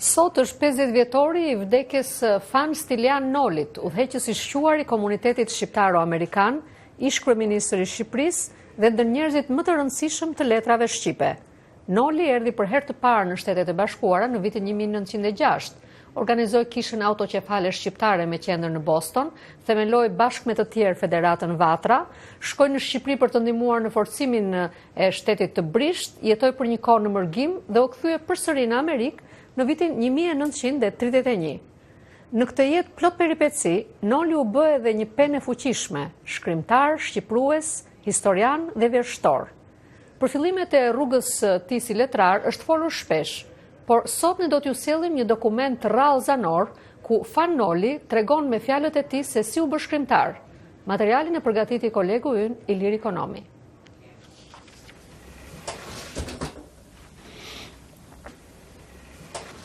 Sot është 50 vjetori i vdekjes Fan Stilian Nolit, udhëheqës i shquar i komunitetit shqiptaro-amerikan, ish kryeministri i Shqipërisë dhe ndër njerëzit më të rëndësishëm të letrave shqipe. Noli erdhi për herë të parë në Shtetet e Bashkuara në vitin 1906, organizoi kishën autoqefale shqiptare me qendër në Boston, themeloi bashkë me të tjerë Federatën Vatra, shkoi në Shqipëri për të ndihmuar në forcimin e shtetit të Brisht, jetoi për një kohë në Mërgim dhe u kthye përsëri në Amerikë në vitin 1931. Në këtë jetë plot peripeci, Noli u bë edhe një penë e fuqishme, shkrimtar, shqiprues, historian dhe vjershtor. Për fillimet e rrugës tij si letrar është folur shpesh, por sot ne do t'ju sjellim një dokument rrallë zanor ku Fan Noli tregon me fjalët e tij se si u bë shkrimtar. Materialin e përgatiti kolegu ynë Ilir Ikonomi.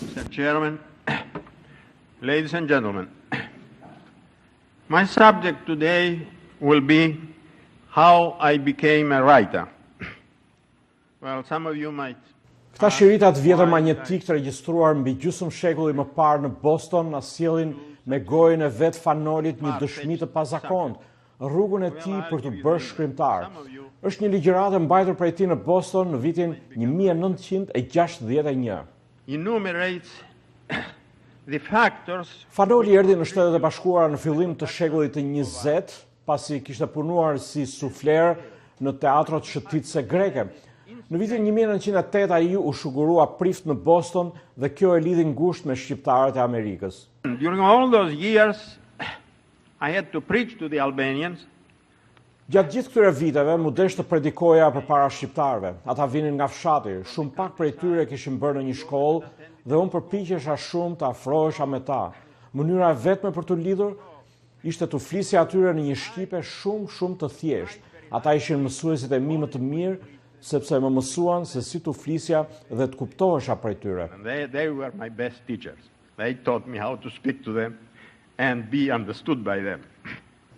Mr. Chairman, ladies and gentlemen, my subject today will be how I became a writer. Well, some of you might... Këta shiritat vjetër magnetik të regjistruar mbi gjysmë shekulli më parë në Boston na sjellin me gojën e vet Fan Nolit një dëshmi të pazakontë, rrugën e tij për të bërë shkrimtar. Është një ligjëratë mbajtur prej tij në Boston në vitin 1961. Enumerates the factors. Fan Noli erdhi në Shtetet e Bashkuara në fillim të shekullit të 20, pasi kishte punuar si sufler në teatrot shëtitëse greke. Në vitin 1908 ai u shugurua prift në Boston dhe kjo e lidhi ngushtë me shqiptarët e Amerikës. During all those years, I had to preach to the Albanians. Gjatë gjithë këtyre viteve, mu desh të predikoja përpara shqiptarëve. Ata vinin nga fshati, shumë pak prej tyre kishin bërë në një shkollë dhe unë përpiqesha shumë të afrohesha me ta. Mënyra e vetme për të lidhur ishte të flisja atyre në një shqipe shumë të thjeshtë. Ata ishin mësuesit e mi më të mirë, sepse më mësuan se si të flisja dhe të kuptohesha prej tyre. They were my best teachers. They taught me how to speak to them and be understood by them.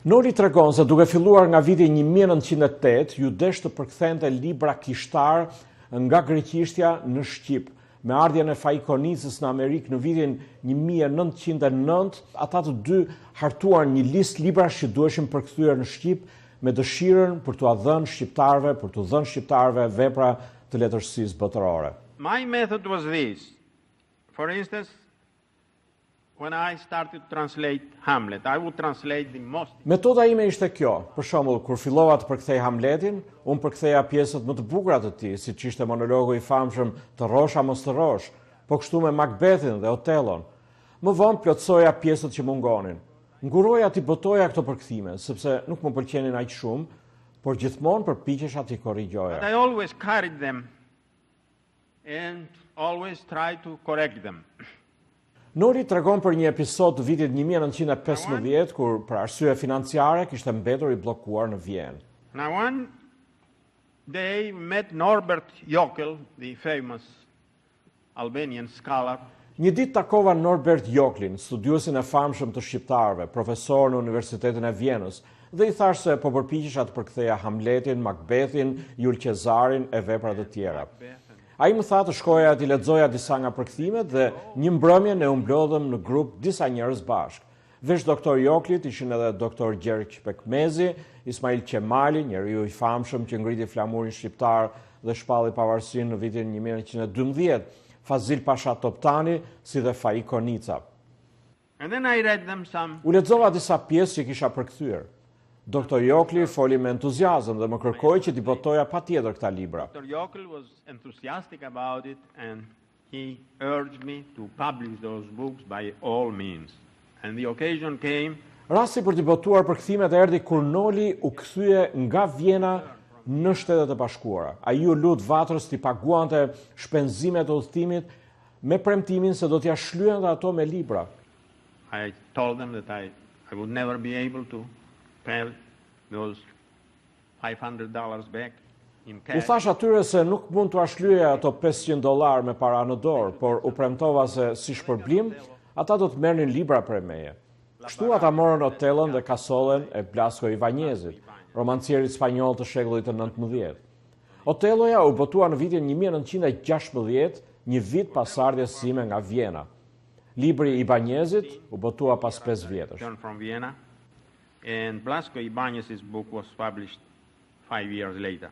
Noli tregon se duke filluar nga viti 1908, ju desh të përkthente libra kishtar nga greqishtja në shqip. Me ardhjen e Faikonicës në Amerikë në vitin 1909, ata të dy hartuan një listë librash që duheshin përkthyer në shqip me dëshirën për t'u dhënë shqiptarëve vepra të letërsisë botërore. My method was this. For instance, when I started to translate Hamlet, I would translate the most... Metoda ime ishte kjo. Për shembull, kur fillova të përkthej Hamletin, unë përktheja pjesët më të bukura të tij, siç ishte monologu i famshëm Të rrosh a mos të rrosh, po kështu me Macbethin dhe Otellon. Më vonë plotsoja pjesët që mungonin. Nguroja t'i botoja këto përkthime, sepse nuk më pëlqenin aq shumë, por gjithmonë përpiqesha t'i korrigjoja. But I always carried them and always tried to correct them. Noli tregon për një episod të vitit 1915, kur për arsye financiare kishte mbetur i bllokuar në Vjenë. Now one day met Norbert Jokel, the famous Albanian scholar. Një ditë takova Norbert Joklin, studiuesin e famshëm të shqiptarëve, profesor në Universitetin e Vjenës, dhe i thash se po përpiqesha të përktheja Hamletin, Macbethin, Jul Cezarin e vepra të tjera. Ai më tha të shkoja t'i lexoja disa nga përkthimet dhe një mbrëmje ne u mblodhëm në grup disa njerëz bashk. Veç doktor Joklit ishin edhe doktor Gjergj Pekmezi, Ismail Qemali, njeriu i famshëm që ngriti flamurin shqiptar dhe shpalli pavarësinë në vitin 1912, Fazil Pasha Toptani, si dhe Faikonica. And then I read them some. U lexova disa pjesë që kisha përkthyer. Doktor Jokli foli me entuziazëm dhe më kërkoi që t'i botoja patjetër këta libra. Dr. Jokel was enthusiastic about it and he urged me to publish those books by all means. And the occasion came. Rasti për t'i botuar përkthimet erdhi kur Noli u kthye nga Vjena në Shtetet e Bashkuara. Ai u lut Vatrës t'i paguante shpenzimet e udhëtimit me premtimin se do t'ia shlyente ato me libra. I told them that I would never be able to pay those $500 back in cash. U thash atyre se nuk mund t'u ashlyeja ato $500 me para në dorë, por u premtova se si shpërblim, ata do të merrnin libra prej meje. Kështu ata morën Otellon dhe Kasollën e Blasco Ivanezit, romancierit spanjoll të shekullit të 19. Otelloja u botua në vitin 1916 një vit pas ardhjes sime nga Vjena. Libri Ibanezit u botua pas 5 vjetësh. From Vienna, and Blasco Ibanez's book was published 5 years later.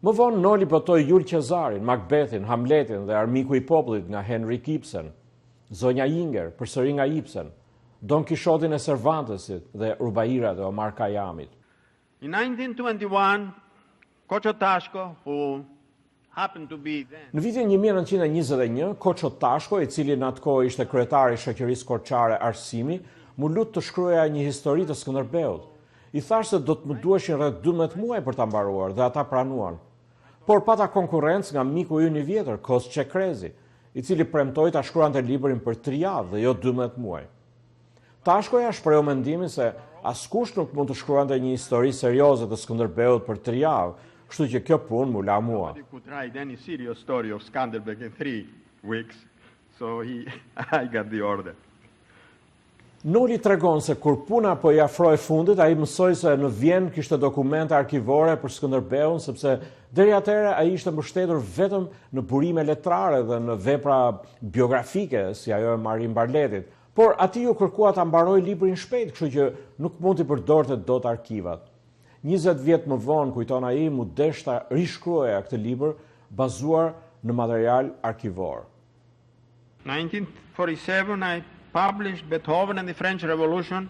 Më vonë Noli botoi Jul Cezarin, Macbethin, Hamletin dhe Armiku i popullit nga Henrik Ibsen, Zonja Inger, përsëri nga Ibsen, Don Kishotin e Cervantesit dhe Rubairat e Omar Khayyamit. In 1921, Koço Tashko, who happened to be then Në vitin 1921, Koço Tashko, i cili në atë kohë ishte kryetari i shoqërisë korçare Arsimi, mu lut të shkruaja një histori të Skënderbeut. I thash se do të më duheshin rreth 12 muaj për ta mbaruar dhe ata pranuan. Por pata konkurrencë nga miku im i vjetër, Kos Çekrezi, i cili premtoi ta shkruante librin për 3 javë dhe jo 12 muaj. Tashkoja shprehu mendimin se askush nuk mund të shkruante një histori serioze të Skënderbeut për 3 javë, kështu që kjo punë mu la mua. nobody could write any serious story of Skanderbeg in 3 weeks, so I got the order. Noli tregon se kur puna po i afroi fundit, ai mësoi se në Vjenë kishte dokumente arkivore për Skënderbeun, sepse deri atëherë ai ishte mbështetur vetëm në burime letrare dhe në vepra biografike, si ajo e Marin Barletit. Por ati u kërkua ta mbaroj librin shpejt, kështu që nuk mund t'i përdorte dot arkivat. 20 vjet më vonë, kujton ai, mu deshta rishkruaja këtë libër bazuar në material arkivor. 1947, I published Beethoven and the French Revolution.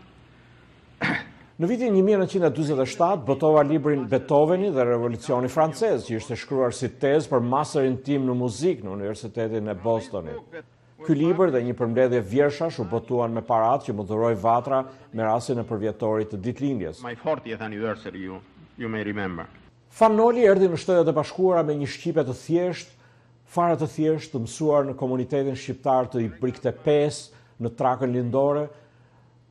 Në vitin 1947 botova librin Beethoveni dhe Revolucioni Francez, që ishte shkruar si tezë për masterin tim në muzikë në Universitetin e Bostonit. Ky libër dhe një përmbledhje vjershash u botuan me paratë që më dhuroi Vatra me rastin e përvjetorit të ditëlindjes. My 40th anniversary, you may remember. Fanoli erdhi në Shtetet e Bashkuara me një shqipe të thjesht, fare të thjesht, të mësuar në komunitetin shqiptar të i Brikte 5 në Trakën lindore,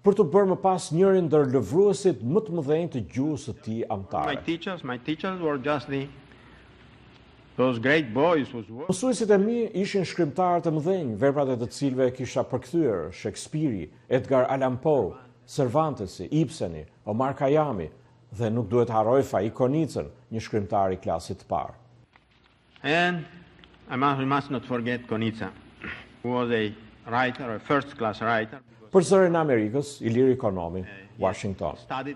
për të bërë më pas njërin ndër lëvruesit më të mëdhenj të gjuhës së tij amtare. My teachers were just those great boys whose work Mësuesit e mi ishin shkrimtarë të mëdhenj, veprat e të cilëve kisha përkthyer, Shakespeare, Edgar Allan Poe, Cervantesi, Ibseni, Omar Khayyami, dhe nuk duhet harroj Faik Konicën, një shkrimtar i klasit të parë. And we must not forget Konica, who was a writer, a first-class writer. Për zërin e Amerikës, Iliri Konomi, Washington. Studied